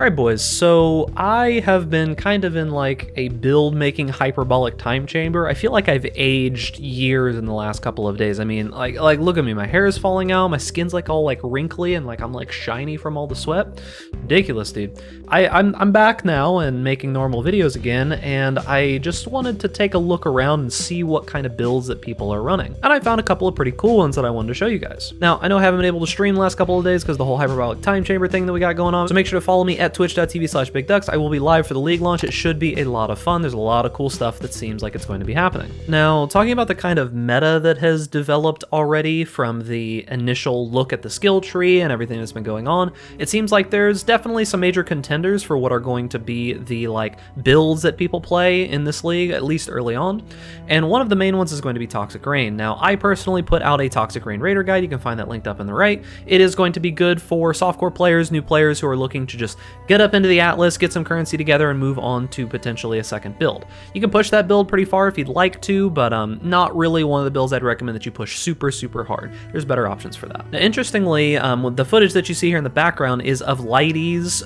Alright boys, so I have been kind of in like a build making hyperbolic time chamber. I feel like I've aged years in the last couple of days. I mean, like look at me, my hair is falling out, my skin's like all like wrinkly and like I'm like shiny from all the sweat. Ridiculous, dude. I'm back now and making normal videos again, and I just wanted to take a look around and see what kind of builds that people are running. And I found a couple of pretty cool ones that I wanted to show you guys. Now, I know I haven't been able to stream the last couple of days because the whole hyperbolic time chamber thing that we got going on, so make sure to follow me at twitch.tv/bigducks. I will be live for the league launch. It should be a lot of fun. There's a lot of cool stuff that seems like it's going to be happening. Now, talking about the kind of meta that has developed already from the initial look at the skill tree and everything that's been going on, it seems like there's definitely some major contenders for what are going to be the like builds that people play in this league, at least early on. And one of the main ones is going to be Toxic Rain. Now, I personally put out a Toxic Rain Raider guide. You can find that linked up in the right. It is going to be good for softcore players, new players who are looking to just get up into the Atlas, get some currency together, and move on to potentially a second build. You can push that build pretty far if you'd like to, but not really one of the builds I'd recommend that you push super hard. There's better options for that. Now, interestingly, with the footage that you see here in the background is of Lightee's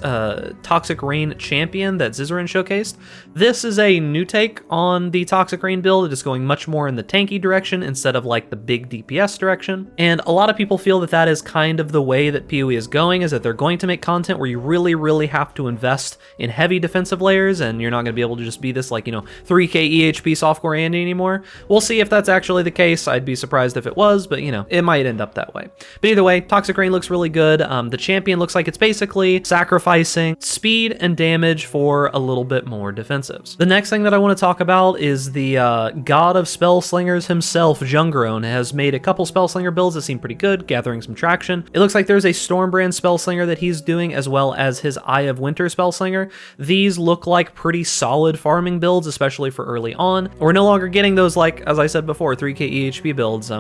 Toxic Rain champion that XaiTV showcased. This is a new take on the Toxic Rain build. It is going much more in the tanky direction instead of like the big DPS direction. And a lot of people feel that that is kind of the way that PoE is going, is that they're going to make content where you really have to invest in heavy defensive layers, and you're not going to be able to just be this like, 3k EHP softcore Andy anymore. We'll see if that's actually the case. I'd be surprised if it was, but it might end up that way. But either way, Toxic Rain looks really good. The champion looks like it's basically sacrificing speed and damage for a little bit more defensives. The next thing that I want to talk about is the god of Spellslingers himself, Jungroan, has made a couple Spellslinger builds that seem pretty good, gathering some traction. It looks like there's a Stormbrand Spellslinger that he's doing, as well as his Eye of Winter Spellslinger. These look like pretty solid farming builds, especially for early on. We're no longer getting those, like, as I said before, 3k EHP builds.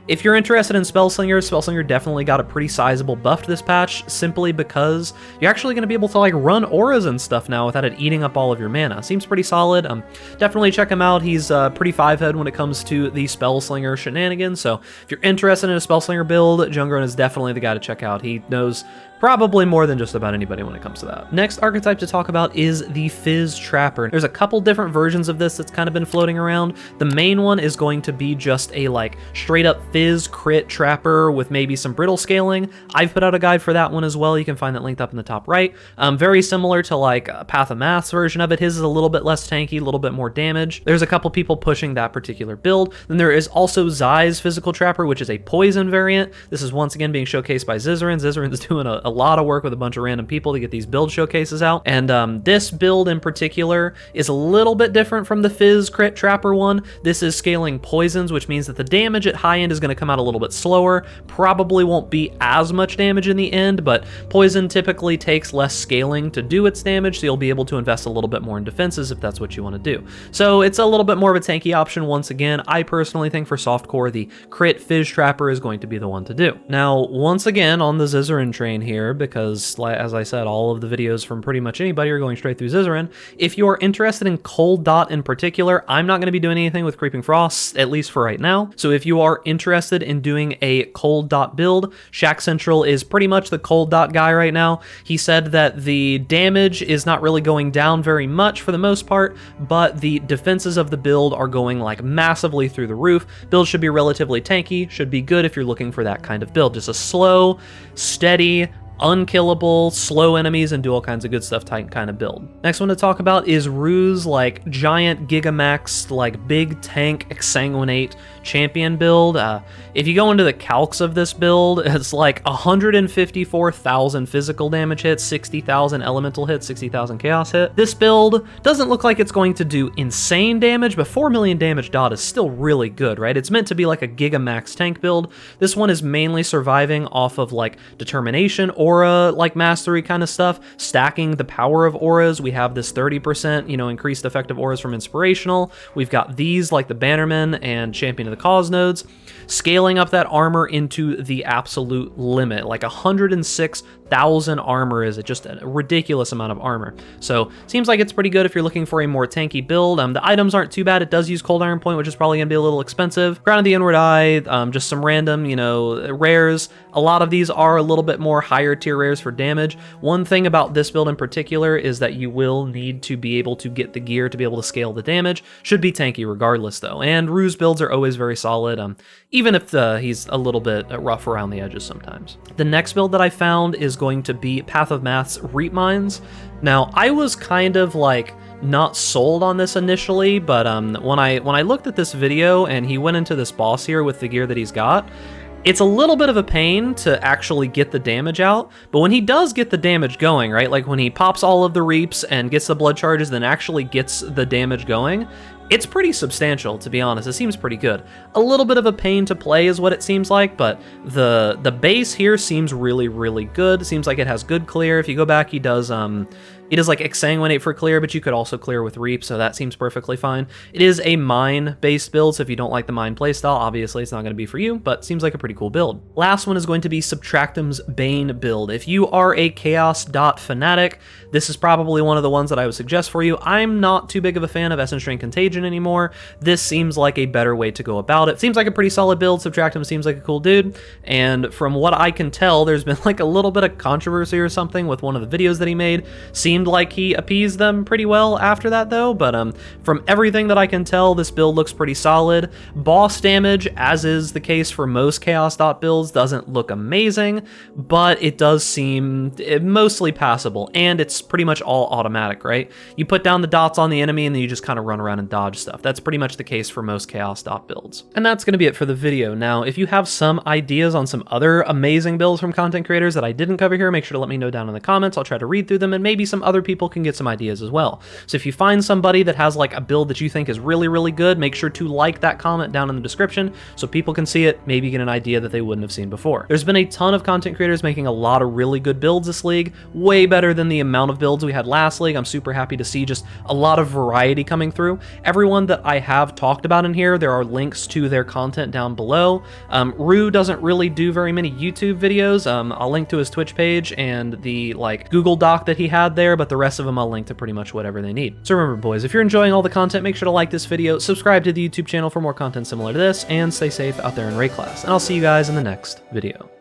If you're interested in Spellslinger definitely got a pretty sizable buff this patch, simply because you're actually going to be able to like run auras and stuff now without it eating up all of your mana. Seems pretty solid. Definitely check him out. He's pretty 5-head when it comes to the Spellslinger shenanigans, so if you're interested in a Spellslinger build, Jungroan is definitely the guy to check out. He knows probably more than just about anybody when it comes to that. Next archetype to talk about is the Phys Trapper. There's a couple different versions of this that's kind of been floating around. The main one is going to be just a like straight up Phys crit trapper with maybe some brittle scaling. I've put out a guide for that one as well. You can find that linked up in the top right. Very similar to like PathofMath's version of it. His is a little bit less tanky, a little bit more damage. There's a couple people pushing that particular build. Then there is also XaiTV's Physical Trapper, which is a poison variant. This is once again being showcased by XaiTV. XaiTV is doing a lot of work with a bunch of random people to get these build showcases out, and this build in particular is a little bit different from the Phys crit trapper one. This is scaling poisons, which means that the damage at high end is going to come out a little bit slower. Probably won't be as much damage in the end, but poison typically takes less scaling to do its damage, so you'll be able to invest a little bit more in defenses if that's what you want to do. So it's a little bit more of a tanky option once again. I personally think for softcore, the crit Phys trapper is going to be the one to do. Now, once again, on the XaiTV train here, because as I said, all of the videos from pretty much anybody are going straight through XaiTV. If you're interested in Cold DoT in particular, I'm not going to be doing anything with Creeping Frost, at least for right now. So if you are interested in doing a Cold DoT build, ShakCentral is pretty much the Cold DoT guy right now. He said that the damage is not really going down very much for the most part, but the defenses of the build are going like massively through the roof. Build should be relatively tanky, should be good if you're looking for that kind of build. Just a slow, steady, unkillable, slow enemies, and do all kinds of good stuff type kind of build. Next one to talk about is Rue's like giant Gigamax, like big tank Exsanguinate champion build. If you go into the calcs of this build, it's like 154,000 physical damage hits, 60,000 elemental hits, 60,000 chaos hit. This build doesn't look like it's going to do insane damage, but 4 million damage dot is still really good, right? It's meant to be like a Gigamax tank build. This one is mainly surviving off of like determination, aura like mastery kind of stuff, stacking the power of auras. We have this 30% increased effective auras from inspirational. We've got these like the Bannerman and Champion of the Cause nodes, scaling up that armor into the absolute limit, like 106,000 1,000 armor is just a ridiculous amount of armor. So seems like it's pretty good if you're looking for a more tanky build. The items aren't too bad. It does use Cold Iron Point, which is probably going to be a little expensive. Crown of the Inward Eye, just some random, you know, rares. A lot of these are a little bit more higher tier rares for damage. One thing about this build in particular is that you will need to be able to get the gear to be able to scale the damage. Should be tanky regardless though. And Rue's builds are always very solid, even if he's a little bit rough around the edges sometimes. The next build that I found is going to be PathofMath's Reap Mines. Now, I was kind of like not sold on this initially, but when I looked at this video and he went into this boss here with the gear that he's got, it's a little bit of a pain to actually get the damage out, but when he does get the damage going, right, like when he pops all of the reaps and gets the blood charges, then actually gets the damage going, it's pretty substantial, to be honest. It seems pretty good. A little bit of a pain to play is what it seems like, but the base here seems really, really good. It seems like it has good clear. If you go back, he does like Exsanguinate for clear, but you could also clear with Reap, so that seems perfectly fine. It is a mine-based build, so if you don't like the mine playstyle, obviously it's not going to be for you, but seems like a pretty cool build. Last one is going to be Subtractem's Bane build. If you are a Chaos DoT fanatic, this is probably one of the ones that I would suggest for you. I'm not too big of a fan of Essence Drain Contagion anymore. This seems like a better way to go about it. Seems like a pretty solid build. Subtractem seems like a cool dude, and from what I can tell, there's been like a little bit of controversy or something with one of the videos that he made. Seemed like he appeased them pretty well after that though, but from everything that I can tell, this build looks pretty solid. Boss damage, as is the case for most Chaos DoT builds, doesn't look amazing, but it does seem mostly passable, and it's pretty much all automatic, right? You put down the dots on the enemy and then you just kind of run around and dodge stuff. That's pretty much the case for most Chaos DoT builds. And that's going to be it for the video. Now, if you have some ideas on some other amazing builds from content creators that I didn't cover here, make sure to let me know down in the comments. I'll try to read through them, and maybe some other people can get some ideas as well. So if you find somebody that has like a build that you think is really, really good, make sure to like that comment down in the description so people can see it, maybe get an idea that they wouldn't have seen before. There's been a ton of content creators making a lot of really good builds this league, way better than the amount of builds we had last league. I'm super happy to see just a lot of variety coming through. Everyone that I have talked about in here, there are links to their content down below. Rue doesn't really do very many YouTube videos. I'll link to his Twitch page and the like Google Doc that he had there, but the rest of them I'll link to pretty much whatever they need. So remember, boys, if you're enjoying all the content, make sure to like this video, subscribe to the YouTube channel for more content similar to this, and stay safe out there in raid class. And I'll see you guys in the next video.